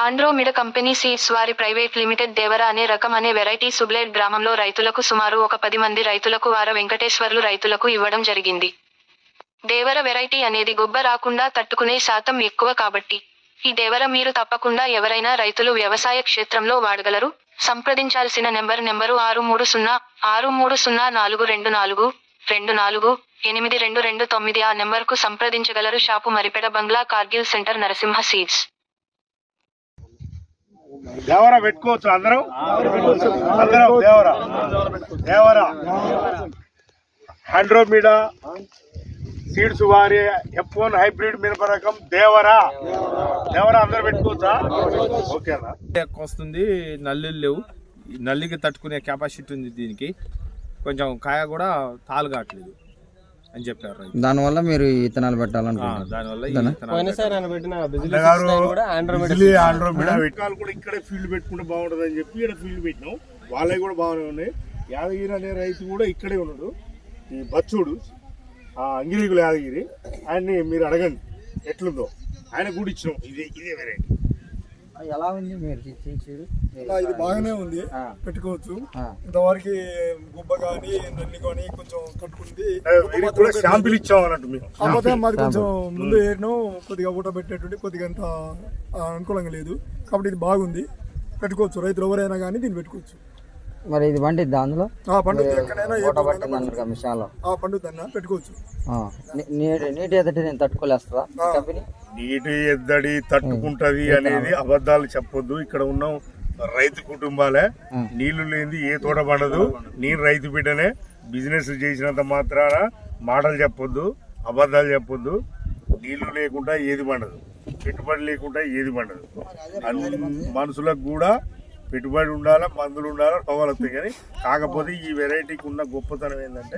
ఆండ్రోమిడ company seeds వారి private limited దేవర అనే రకం అనే వెరైటీ సుబ్లేడ్ గ్రామంలో రైతులకు సుమారు ఒక 10 మంది రైతులకు వార వెంకటేశ్వర్లు రైతులకు ఇవ్వడం జరిగింది. దేవర వెరైటీ అనేది గుబ్బ రాకుండా తట్టుకునే శాతం ఎక్కువ కాబట్టి ఈ దేవర మీరు తప్పకుండా ఎవరైనా రైతులు వ్యవసాయ క్షేత్రంలో వాడగలరు. సంప్రదించాల్సిన నెంబరు 63063424248229 ఆ నెంబర్కు సంప్రదించగలరు. షాపు మరిపెడ బంగ్లా, కార్గిల్ సెంటర్, నరసింహ సీడ్స్. దేవరా పెట్టుకోవచ్చు అందరం దేవరా ఆండ్రోమిడా సీడ్స్ వారి F1 హైబ్రిడ్ మిరప రకం దేవరా అందరూ పెట్టుకోవచ్చా? ఓకేనా? వస్తుంది, నల్లులు లేవు, నల్లికి తట్టుకునే కెపాసిటీ ఉంది దీనికి. కొంచెం కాయ కూడా తాలు కావట్లేదు అని చెప్పారు. దానివల్ల మీరు ఇత్తనాలు పెట్టాలనుకుంటున్నారు. దానివల్ల ఇక్కడే ఫీల్డ్ పెట్టుకుంటే బాగుంటుంది అని చెప్పి ఇక్కడ ఫీల్డ్ పెట్టినాం. వాళ్ళవి కూడా బాగానే ఉన్నాయి. యాదగిరి అనే రైతు కూడా ఇక్కడే ఉన్నాడు, ఈ బచ్చుడు అంగిరికుల యాదగిరి. ఆయన్ని మీరు అడగండి ఎట్లుందో. ఆయన కూడా ఇచ్చినాం. ఇదే వెరైటీ. ఎలా ఉంది మీరు ఇది బాగానే ఉంది, పెట్టుకోవచ్చు. ఇంతవరకు గుబ్బ కానీ నల్లి కానీ కొంచెం కట్టుకుంది. శాంపిల్ ఇచ్చాం అన్నట్టు. కాకపోతే మాది కొంచెం ముందు ఏరినాం, కొద్దిగా ఊట పెట్టేటువంటి కొద్దిగా అంత అనుకూలంగా లేదు. కాబట్టి ఇది బాగుంది, పెట్టుకోవచ్చు. రైతులు ఎవరైనా కానీ దీన్ని పెట్టుకోవచ్చు. మరి ఇది పండిద్దా అందులో? పండుద్ది, ఎక్కడైనా పండుద్దన్నా పెట్టుకోవచ్చు. నీటి ఎద్దటి నేను తట్టుకోలేస్తా. నీటి ఎద్దడి తట్టుకుంటది అనేది అబద్ధాలు చెప్పొద్దు. ఇక్కడ ఉన్న రైతు కుటుంబాలే. నీళ్లు లేనిది ఏ తోట పండదు. నేను రైతు బిడ్డనే. బిజినెస్ చేసినంత మాత్రాన మాటలు చెప్పొద్దు, అబద్ధాలు చెప్పొద్దు. నీళ్లు లేకుండా ఏది పండదు, పెట్టుబడి లేకుండా ఏది పండదు. మనుషులకు కూడా పెట్టుబడి ఉండాలా, మందులు ఉండాలా, రోగాలు వస్తాయి. కానీ కాకపోతే ఈ వెరైటీకి ఉన్న గొప్పతనం ఏంటంటే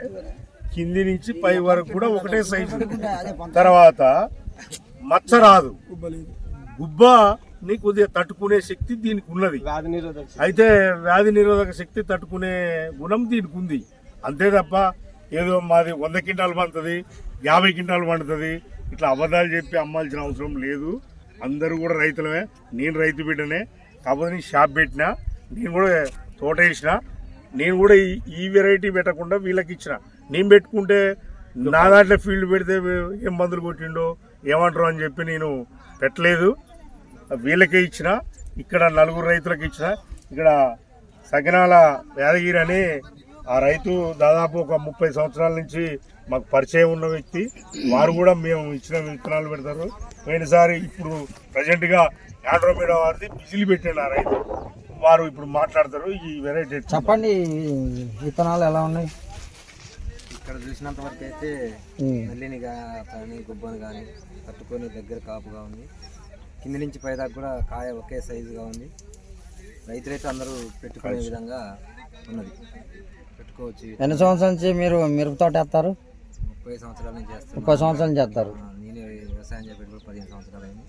కింది నుంచి పై వరకు కూడా ఒకటే సైజు. తర్వాత మచ్చ రాదు, గుబ్బని కొద్దిగా తట్టుకునే శక్తి దీనికి ఉన్నది. అయితే వ్యాధి నిరోధక శక్తి తట్టుకునే గుణం దీనికి ఉంది. అంతే తప్ప ఏదో మాది 100 క్వింటాలు పండుతుంది, 50 క్వింటాలు పండుతుంది ఇట్లా అబద్ధాలు చెప్పి అమ్మాల్సిన అవసరం లేదు. అందరూ కూడా రైతులమే. నేను రైతు బిడ్డనే. కాకపోతే నేను షాప్ పెట్టినా, నేను కూడా తోట వేసిన. నేను కూడా ఈ వెరైటీ పెట్టకుండా వీళ్ళకి ఇచ్చిన. నేను పెట్టుకుంటే నా దాంట్లో ఫీల్డ్ పెడితే ఏం మందులు కొట్టిండో ఏమంటారు అని చెప్పి నేను పెట్టలేదు. వీళ్ళకే ఇచ్చిన. ఇక్కడ 4 రైతులకు ఇచ్చిన. ఇక్కడ సకినాల యాదగిరి అని ఆ రైతు దాదాపు ఒక 30 సంవత్సరాల నుంచి మాకు పరిచయం ఉన్న వ్యక్తి. వారు కూడా మేము ఇచ్చిన విత్తనాలు పెడతారు. పోయినసారి ఇప్పుడు ప్రజెంట్గా ఆండ్రోమిడ వారిది బిజిలీ పెట్టాడు ఆ రైతు. వారు ఇప్పుడు మాట్లాడతారు ఈ వెరైటీ. చెప్పండి, విత్తనాలు ఎలా ఉన్నాయి? ఇక్కడ చూసినంత వరకు అయితే నల్లిని కానీ గుబ్బని కానీ కట్టుకొని దగ్గర కాపుగా ఉంది. కింది నుంచి పైదాకా కూడా కాయ ఒకే సైజుగా ఉంది. రైతులైతే అందరూ పెట్టుకునే విధంగా ఉన్నది, పెట్టుకోవచ్చు. ఎన్ని సంవత్సరాల నుంచి మీరు మిరప తోట వేస్తారు? 30 సంవత్సరాల నుంచి చేస్తారు. 30 సంవత్సరాల నుంచి చేస్తారు. నేను వ్యవసాయం చేపట్టి 15 సంవత్సరాలు అయింది.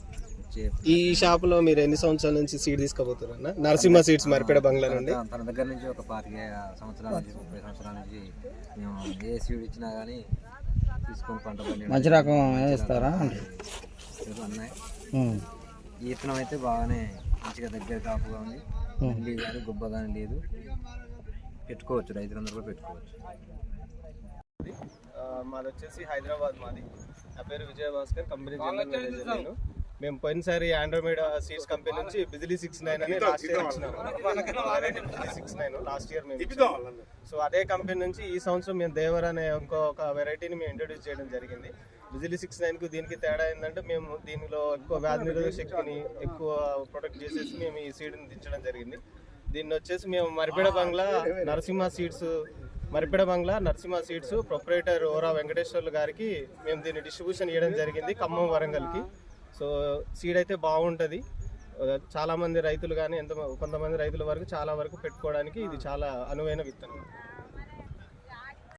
ఈ షాప్ లో మీరు ఎన్ని సంవత్సరాల నుంచి సీడ్ తీసుకోబోతున్నారు? నరసింహ సీడ్స్ మరిపెడ బంగ్లా నుండి. తన దగ్గర నుంచి ఒక 25 సంవత్సరాల నుంచి 30 సంవత్సరాల నుంచి మేము ఏ సీడ్ ఇచ్చినా కానీ తీసుకొని పంట పండి మంచి రకం వేస్తారా? అన్నాయి. ఈ విత్తనం అయితే బాగానే మంచిగా దగ్గర కాపుగా ఉంది. నల్లి కానీ గుబ్బ కానీ లేదు, పెట్టుకోవచ్చు. రైతులందరూ కూడా పెట్టుకోవచ్చు. మాది వచ్చేసి హైదరాబాద్. మాది నా పేరు విజయభాస్కర్, కంపెనీ జనరల్ మేనేజర్ నేను. మేము పోయినసారి ఆండ్రోమిడ సీడ్స్ కంపెనీ నుంచి బిజిలీ 69 అని లాస్ట్ ఇయర్ ఇచ్చినాము. బిజిలీ 69 లాస్ట్ ఇయర్ మేము. సో అదే కంపెనీ నుంచి ఈ సంవత్సరం మేము దేవర్ అనే ఇంకొక వెరైటీని మేము ఇంట్రొడ్యూస్ చేయడం జరిగింది. బిజిలీ 69కు దీనికి తేడా ఏంటంటే మేము దీనిలో ఎక్కువ వ్యాధి నిరోధక శక్తిని ఎక్కువ ప్రొటెక్ట్ చేసేసి మేము ఈ సీడ్ని దించడం జరిగింది. దీన్ని వచ్చేసి మేము మరిపెడ బంగ్లా నరసింహ సీడ్స్ ప్రొపరేటర్ ఓరా వెంకటేశ్వర్లు గారికి మేము దీన్ని డిస్ట్రిబ్యూషన్ చేయడం జరిగింది, ఖమ్మం, వరంగల్కి. సో సీడ్ అయితే బాగుంటుంది. చాలామంది రైతులు కానీ కొంతమంది రైతుల వరకు చాలా వరకు పెట్టుకోవడానికి ఇది చాలా అనువైన విత్తనం.